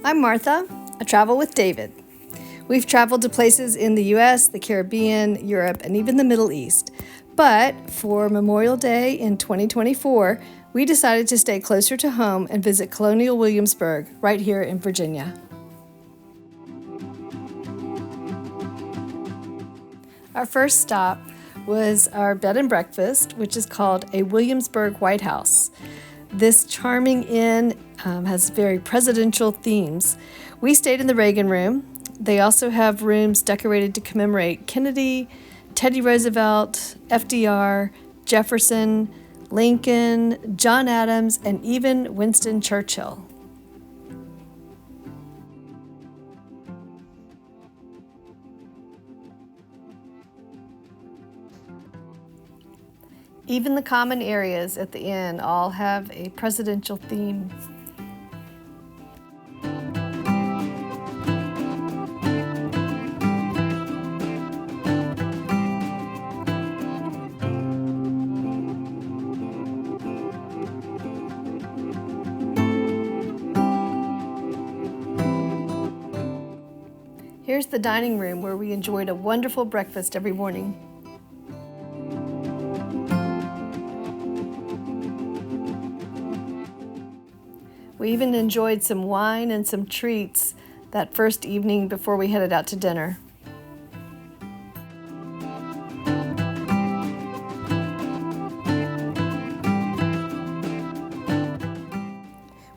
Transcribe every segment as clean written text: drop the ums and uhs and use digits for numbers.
I'm Martha. I travel with David. We've traveled to places in the US, the Caribbean, Europe, and even the Middle East. But for Memorial Day in 2024, we decided to stay closer to home and visit Colonial Williamsburg right here in Virginia. Our first stop was our bed and breakfast, which is called a Williamsburg White House. This charming inn has very presidential themes. We stayed in the Reagan Room. They also have rooms decorated to commemorate Kennedy, Teddy Roosevelt, FDR, Jefferson, Lincoln, John Adams, and even Winston Churchill. Even the common areas at the inn all have a presidential theme. Here's the dining room where we enjoyed a wonderful breakfast every morning. We even enjoyed some wine and some treats that first evening before we headed out to dinner.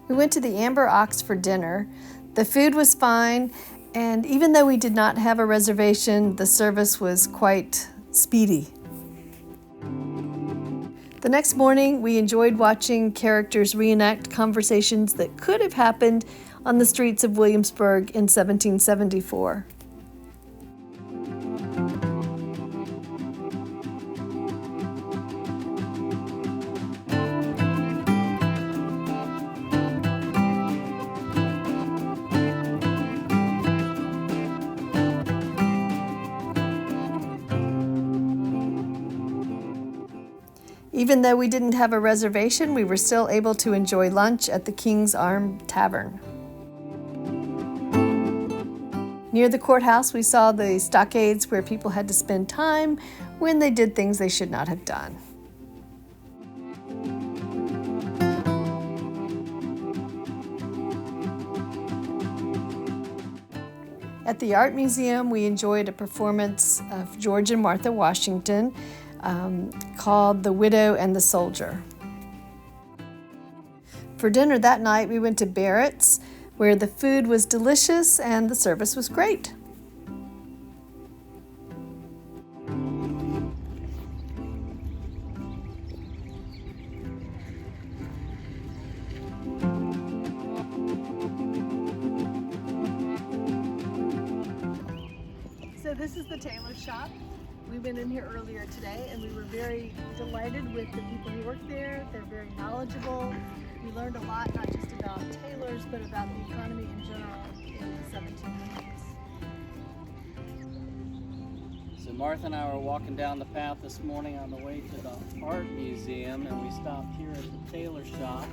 We went to the Amber Ox for dinner. The food was fine, and even though we did not have a reservation, the service was quite speedy. The next morning, we enjoyed watching characters reenact conversations that could have happened on the streets of Williamsburg in 1774. Even though we didn't have a reservation, we were still able to enjoy lunch at the King's Arm Tavern. Near the courthouse, we saw the stockades where people had to spend time when they did things they should not have done. At the Art Museum, we enjoyed a performance of George and Martha Washington called The Widow and the Soldier. For dinner that night, we went to Barrett's, where the food was delicious and the service was great. So this is the tailor shop. We went in here earlier today and we were very delighted with the people who work there. They're very knowledgeable. We learned a lot, not just about tailors, but about the economy in general in the 1700s. So Martha and I were walking down the path this morning on the way to the Art Museum, and we stopped here at the tailor shop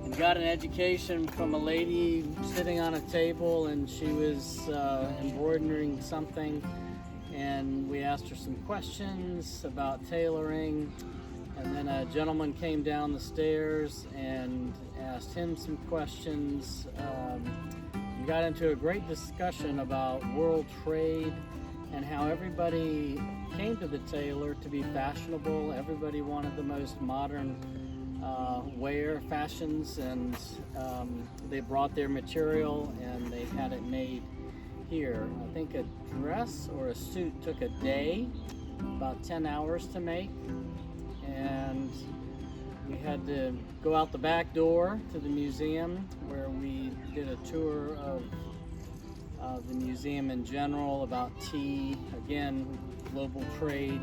and got an education from a lady sitting on a table, and she was embroidering something. And we asked her some questions about tailoring, and then a gentleman came down the stairs and asked him some questions. We got into a great discussion about world trade and how everybody came to the tailor to be fashionable. Everybody wanted the most modern wear fashions, and they brought their material and they had it made here. I think a dress or a suit took a day, about 10 hours to make, and we had to go out the back door to the museum where we did a tour of the museum in general, about tea, again, global trade.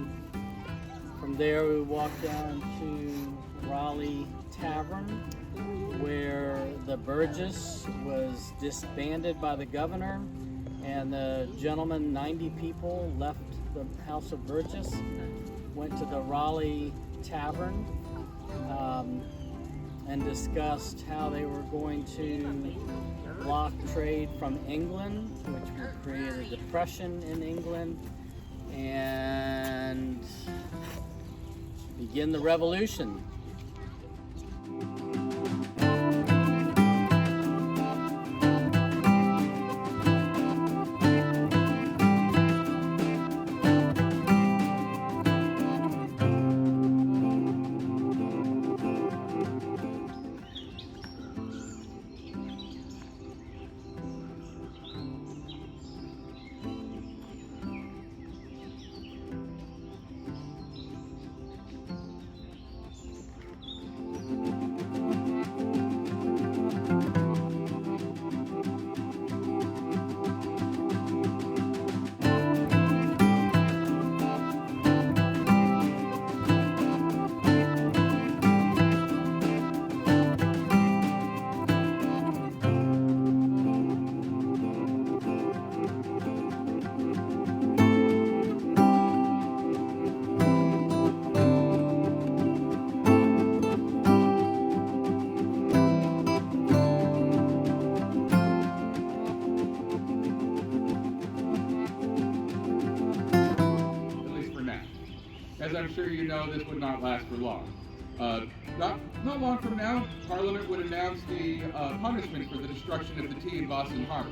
From there we walked down to Raleigh Tavern, where the Burgess was disbanded by the governor, and the gentlemen, 90 people, left the House of Burgess, went to the Raleigh Tavern, and discussed how they were going to block stock trade from England, which will create a depression in England and begin the revolution. As I'm sure you know, this would not last for long. Not long from now, Parliament would announce the punishment for the destruction of the tea in Boston Harbor.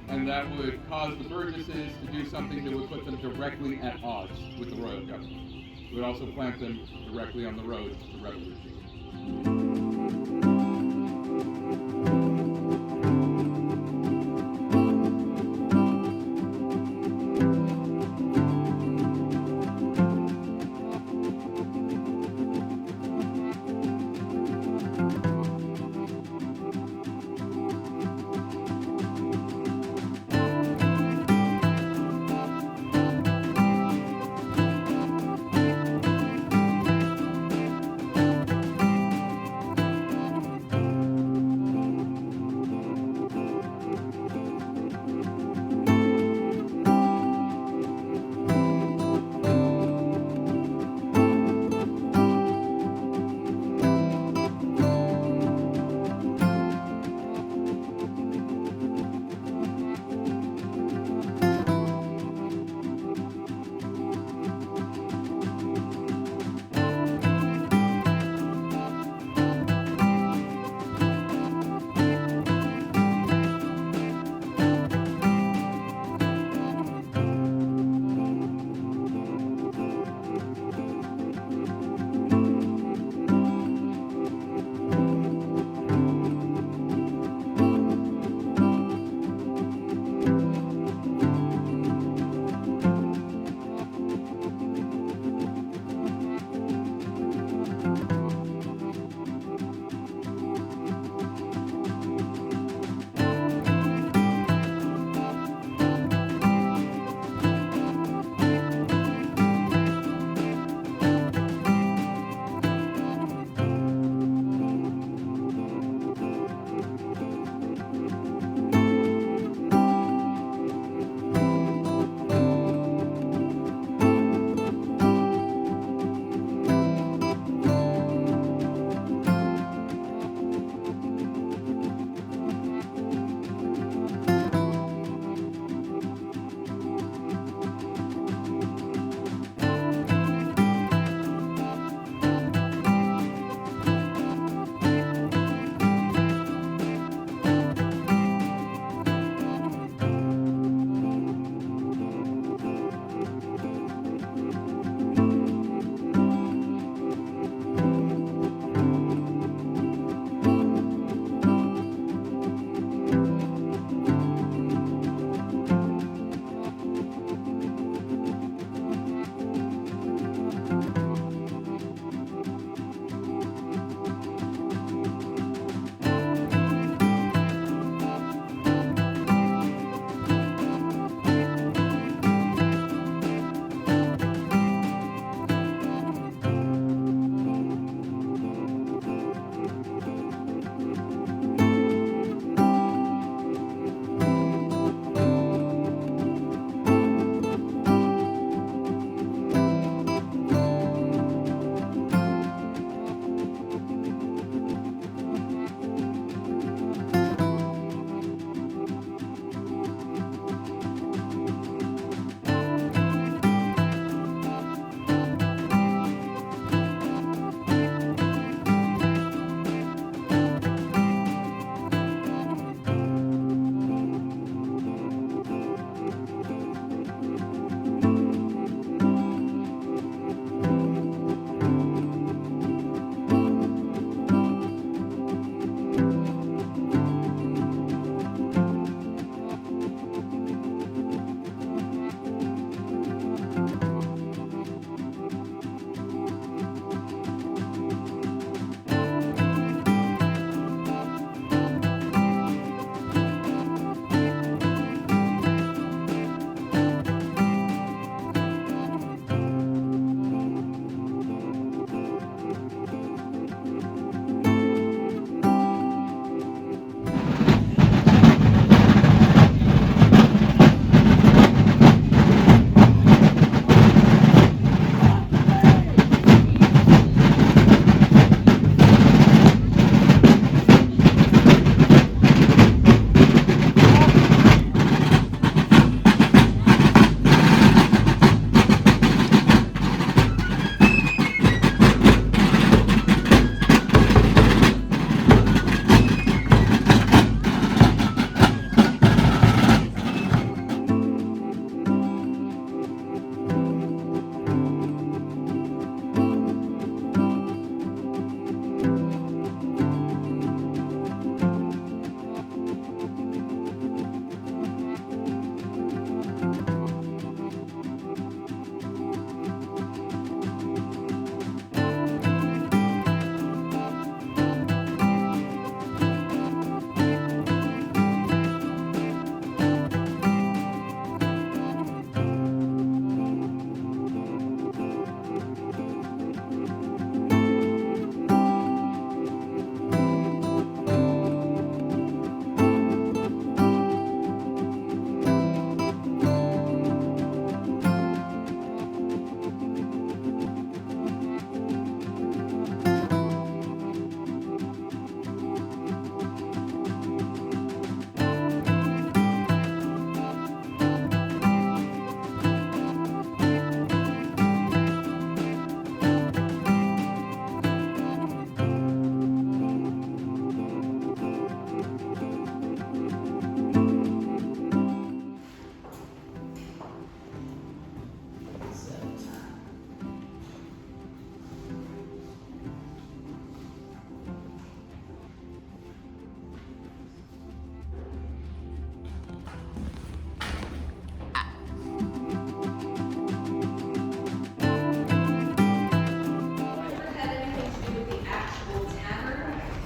And that would cause the Burgesses to do something that would put them directly at odds with the royal government. It would also plant them directly on the road to revolution.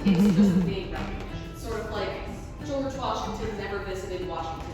It's just name recognition. Sort of like George Washington never visited Washington